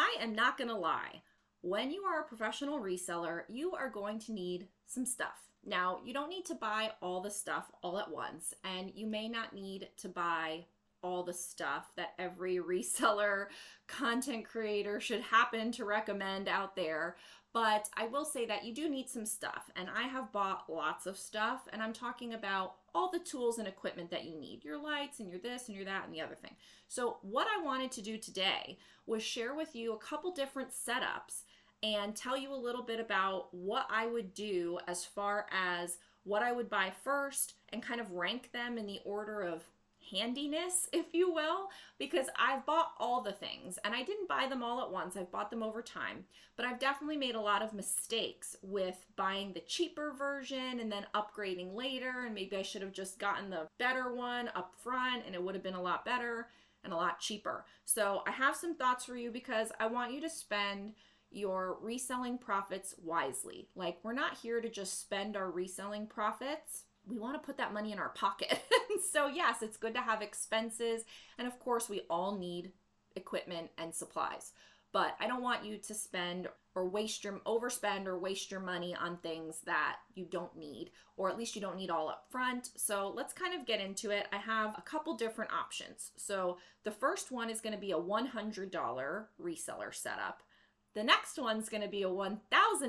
I am not gonna lie. When you are a professional reseller, you are going to need some stuff. Now, you don't need to buy all the stuff all at once, and you may not need to buy all the stuff that every reseller content creator should happen to recommend out there. But I will say that you do need some stuff, and I have bought lots of stuff, and I'm talking about all the tools and equipment that you need, your lights and your this and your that and the other thing. So what I wanted to do today was share with you a couple different setups and tell you a little bit about what I would do as far as what I would buy first and kind of rank them in the order of handiness, if you will, because I've bought all the things and I didn't buy them all at once. I've bought them over time, but I've definitely made a lot of mistakes with buying the cheaper version and then upgrading later. And maybe I should have just gotten the better one up front and it would have been a lot better and a lot cheaper. So I have some thoughts for you because I want you to spend your reselling profits wisely. Like, we're not here to just spend our reselling profits. We want to put that money in our pocket. So yes, it's good to have expenses. And of course, we all need equipment and supplies. But I don't want you to spend or overspend or waste your money on things that you don't need, or at least you don't need all up front. So let's kind of get into it. I have a couple different options. So the first one is going to be a $100 reseller setup. The next one's going to be a $1,000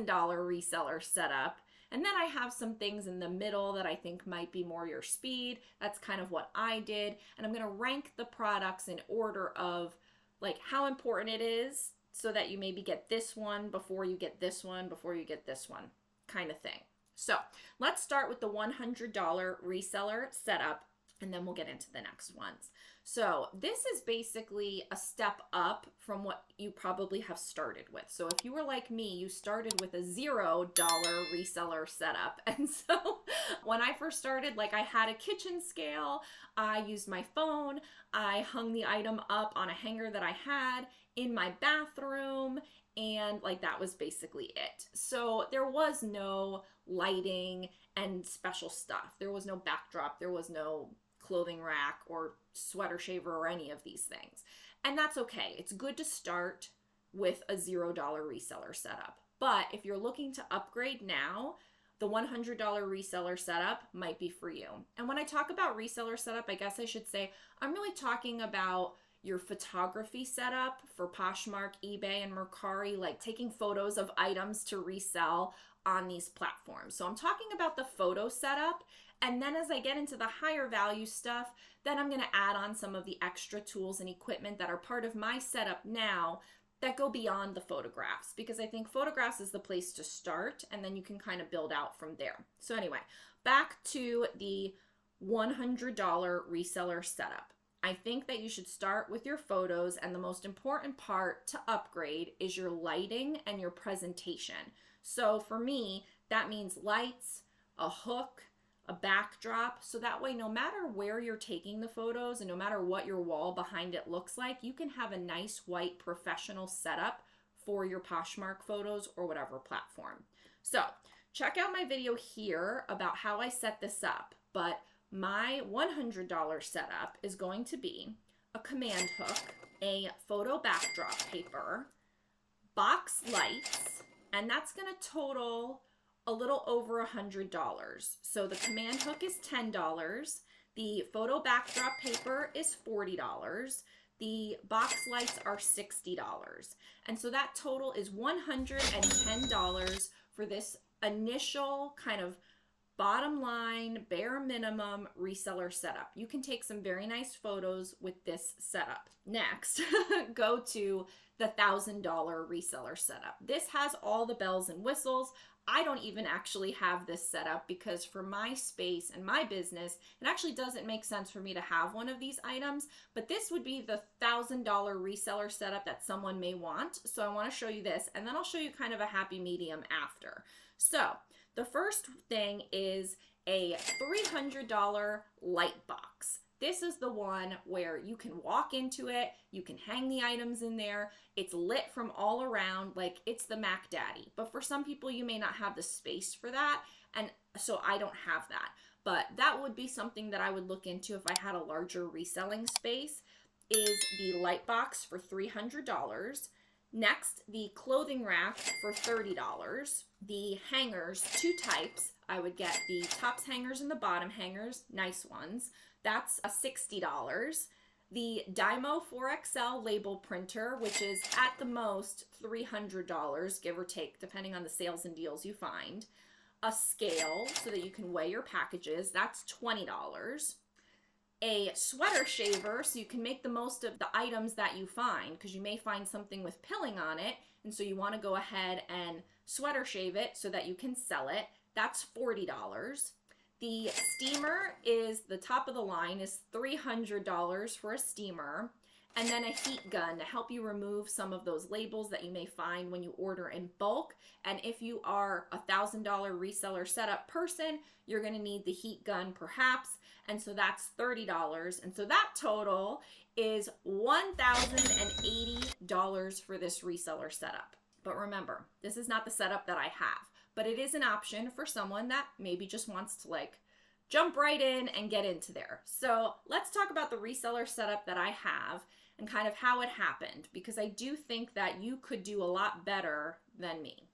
reseller setup. And then I have some things in the middle that I think might be more your speed. That's kind of what I did. And I'm going to rank the products in order of like how important it is so that you maybe get this one before you get this one, before you get this one kind of thing. So let's start with the $100 reseller setup, and then we'll get into the next ones. So this is basically a step up from what you probably have started with. So if you were like me, you started with a $0 reseller setup. And so when I first started, like, I had a kitchen scale, I used my phone, I hung the item up on a hanger that I had in my bathroom, and like that was basically it. So there was no lighting and special stuff. There was no backdrop. There was no clothing rack or sweater shaver or any of these things. And that's okay. It's good to start with a $0 reseller setup. But if you're looking to upgrade now, the $100 reseller setup might be for you. And when I talk about reseller setup, I guess I should say I'm really talking about your photography setup for Poshmark, eBay, and Mercari, like taking photos of items to resell on these platforms. So I'm talking about the photo setup. And then as I get into the higher value stuff, then I'm going to add on some of the extra tools and equipment that are part of my setup now that go beyond the photographs, because I think photographs is the place to start and then you can kind of build out from there. So anyway, back to the $100 reseller setup. I think that you should start with your photos, and the most important part to upgrade is your lighting and your presentation. So for me, that means lights, a hook, a backdrop, so that way no matter where you're taking the photos and no matter what your wall behind it looks like, you can have a nice white professional setup for your Poshmark photos or whatever platform. So check out my video here about how I set this up, but my $100 setup is going to be a command hook, a photo backdrop paper, box lights, and that's going to total a little over $100. So the command hook is $10, the photo backdrop paper is $40, the box lights are $60. And so that total is $110 for this initial kind of bottom line, bare minimum reseller setup. You can take some very nice photos with this setup. Next, go to the $1,000 reseller setup. This has all the bells and whistles. I don't even actually have this set up because for my space and my business, it actually doesn't make sense for me to have one of these items, but this would be the $1,000 reseller setup that someone may want. So I want to show you this, and then I'll show you kind of a happy medium after. So the first thing is a $300 light box. This is the one where you can walk into it, you can hang the items in there, it's lit from all around, like it's the Mac Daddy. But for some people, you may not have the space for that, and so I don't have that. But that would be something that I would look into if I had a larger reselling space, is the light box for $300. Next, the clothing rack for $30. The hangers, two types. I would get the tops hangers and the bottom hangers, nice ones. That's $60. The Dymo 4XL label printer, which is at the most $300, give or take, depending on the sales and deals you find. A scale so that you can weigh your packages, that's $20. A sweater shaver so you can make the most of the items that you find, because you may find something with pilling on it, and so you want to go ahead and sweater shave it so that you can sell it. That's $40. The steamer is the top of the line, is $300 for a steamer. And then a heat gun to help you remove some of those labels that you may find when you order in bulk. And if you are a $1,000 reseller setup person, you're going to need the heat gun perhaps. And so that's $30. And so that total is $1,080 for this reseller setup. But remember, this is not the setup that I have, but it is an option for someone that maybe just wants to like jump right in and get into there. So let's talk about the reseller setup that I have and kind of how it happened, because I do think that you could do a lot better than me.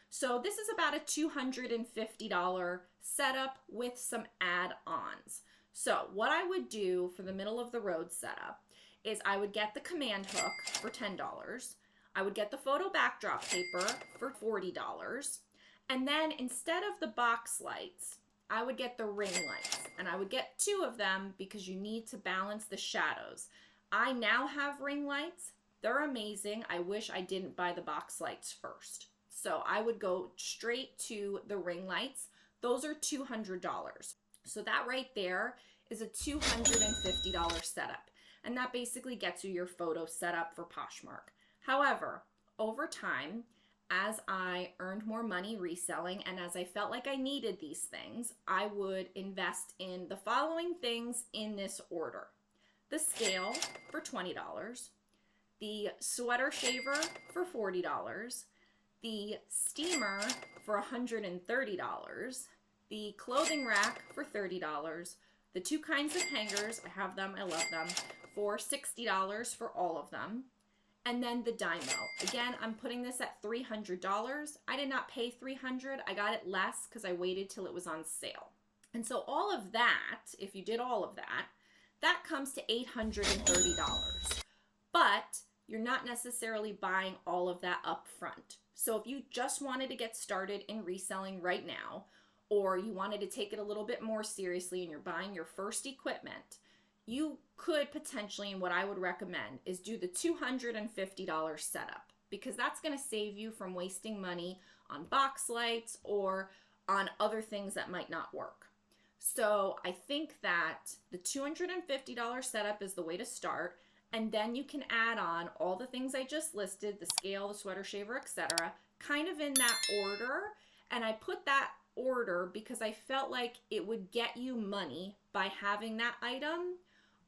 So this is about a $250 setup with some add-ons. So what I would do for the middle of the road setup is I would get the command hook for $10. I would get the photo backdrop paper for $40. And then instead of the box lights, I would get the ring lights, and I would get 2 of them because you need to balance the shadows. I now have ring lights. They're amazing. I wish I didn't buy the box lights first. So I would go straight to the ring lights. Those are $200. So that right there is a $250 setup. And that basically gets you your photo setup for Poshmark. However, over time, as I earned more money reselling and as I felt like I needed these things, I would invest in the following things in this order. The scale for $20, the sweater shaver for $40, the steamer for $130, the clothing rack for $30, the 2 kinds of hangers, I have them, I love them, for $60 for all of them. And then the Dymo. Again, I'm putting this at $300. I did not pay $300. I got it less because I waited till it was on sale. And so all of that, if you did all of that, that comes to $830. But you're not necessarily buying all of that up front. So if you just wanted to get started in reselling right now, or you wanted to take it a little bit more seriously and you're buying your first equipment, you could potentially, and what I would recommend, is do the $250 setup, because that's going to save you from wasting money on box lights or on other things that might not work. So I think that the $250 setup is the way to start, and then you can add on all the things I just listed, the scale, the sweater shaver, etc., kind of in that order. And I put that order because I felt like it would get you money by having that item,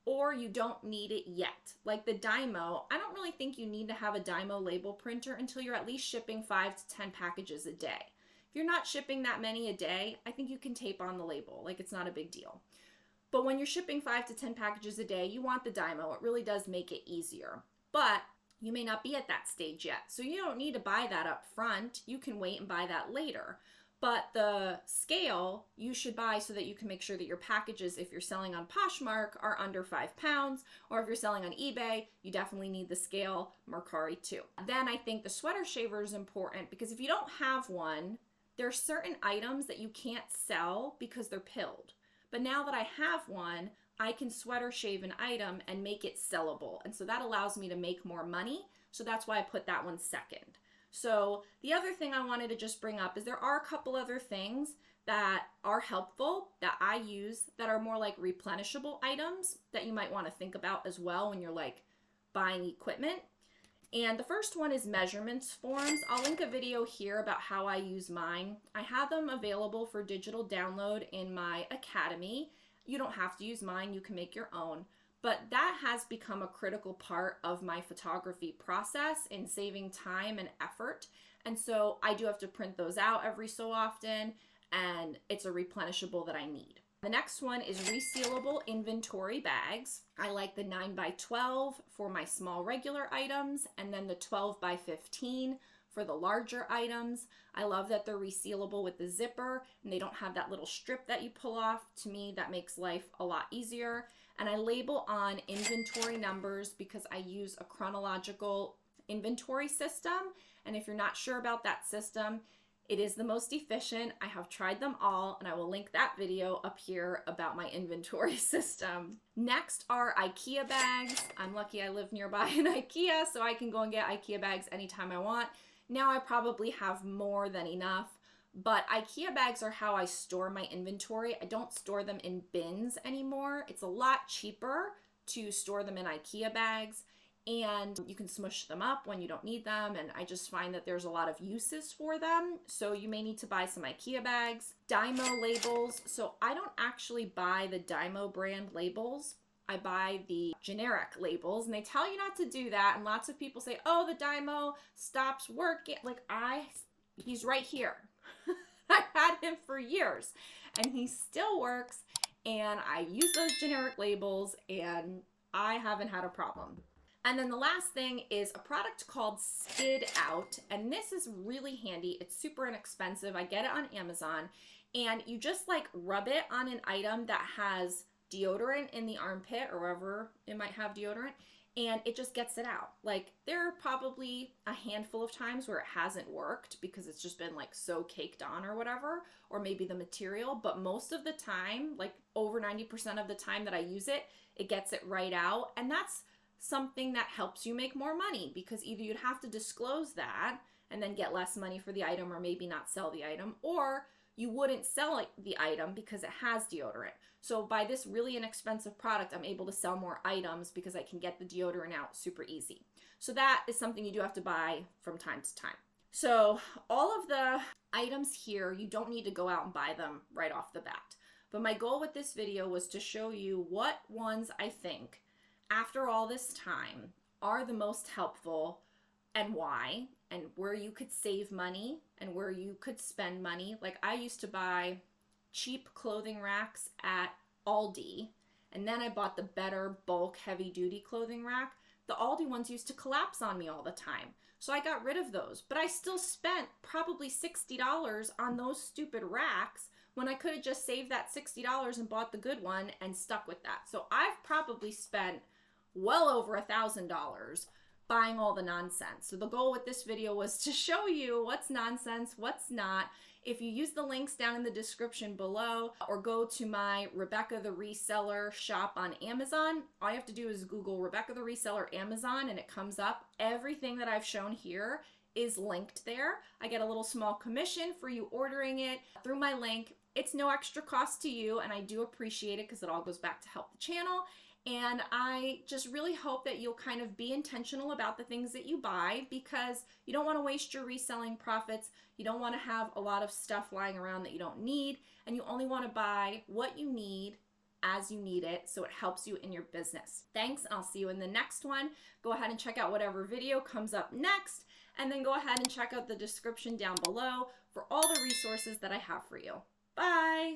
or you don't need it yet. Like the Dymo, I don't really think you need to have a Dymo label printer until you're at least shipping 5 to 10 packages a day. If you're not shipping that many a day, I think you can tape on the label, like it's not a big deal. But when you're shipping 5 to 10 packages a day, you want the Dymo. It really does make it easier. But you may not be at that stage yet, so you don't need to buy that up front. You can wait and buy that later. But the scale you should buy so that you can make sure that your packages, if you're selling on Poshmark, are under 5 pounds, or if you're selling on eBay, you definitely need the scale, Mercari too. Then I think the sweater shaver is important, because if you don't have one, there are certain items that you can't sell because they're pilled. But now that I have one, I can sweater shave an item and make it sellable. And so that allows me to make more money. So that's why I put that one second. So the other thing I wanted to just bring up is there are a couple other things that are helpful that I use that are more like replenishable items that you might want to think about as well when you're like buying equipment. And the first one is measurements forms. I'll link a video here about how I use mine. I have them available for digital download in my academy. You don't have to use mine, you can make your own. But that has become a critical part of my photography process in saving time and effort. And so I do have to print those out every so often, and it's a replenishable that I need. The next one is resealable inventory bags. I like the 9x12 for my small regular items, and then the 12x15 for the larger items. I love that they're resealable with the zipper and they don't have that little strip that you pull off. To me, that makes life a lot easier. And I label on inventory numbers because I use a chronological inventory system. And if you're not sure about that system, it is the most efficient. I have tried them all, and I will link that video up here about my inventory system. Next are IKEA bags. I'm lucky I live nearby an IKEA, so I can go and get IKEA bags anytime I want. Now I probably have more than enough, but IKEA bags are how I store my inventory. I don't store them in bins anymore. It's a lot cheaper to store them in IKEA bags, and you can smush them up when you don't need them, and I just find that there's a lot of uses for them. So you may need to buy some IKEA bags. Dymo labels. So I don't actually buy the Dymo brand labels. I buy the generic labels, and they tell you not to do that. And lots of people say, oh, the Dymo stops working. Like, he's right here. I've had him for years and he still works, and I use those generic labels and I haven't had a problem. And then the last thing is a product called Skid Out, and this is really handy. It's super inexpensive. I get it on Amazon, and you just like rub it on an item that has deodorant in the armpit or wherever it might have deodorant, and it just gets it out. Like, there are probably a handful of times where it hasn't worked because it's just been like so caked on or whatever, or maybe the material, but most of the time, like over 90% of the time that I use it, it gets it right out. And that's something that helps you make more money, because either you'd have to disclose that and then get less money for the item, or maybe not sell the item, or you wouldn't sell the item because it has deodorant. So by this really inexpensive product, I'm able to sell more items because I can get the deodorant out super easy. So that is something you do have to buy from time to time. So all of the items here, you don't need to go out and buy them right off the bat. But my goal with this video was to show you what ones I think, after all this time, are the most helpful and why, and where you could save money and where you could spend money. Like, I used to buy cheap clothing racks at Aldi, and then I bought the better bulk heavy duty clothing rack. The Aldi ones used to collapse on me all the time, so I got rid of those, but I still spent probably $60 on those stupid racks when I could have just saved that $60 and bought the good one and stuck with that. So I've probably spent well over $1,000 buying all the nonsense. So the goal with this video was to show you what's nonsense, what's not. If you use the links down in the description below, or go to my Rebecca the Reseller shop on Amazon, all you have to do is Google Rebecca the Reseller Amazon and it comes up. Everything that I've shown here is linked there. I get a little small commission for you ordering it through my link. It's no extra cost to you, and I do appreciate it because it all goes back to help the channel. And I just really hope that you'll kind of be intentional about the things that you buy, because you don't want to waste your reselling profits. You don't want to have a lot of stuff lying around that you don't need, and you only want to buy what you need as you need it, so it helps you in your business. Thanks, and I'll see you in the next one. Go ahead and check out whatever video comes up next, and then go ahead and check out the description down below for all the resources that I have for you. Bye!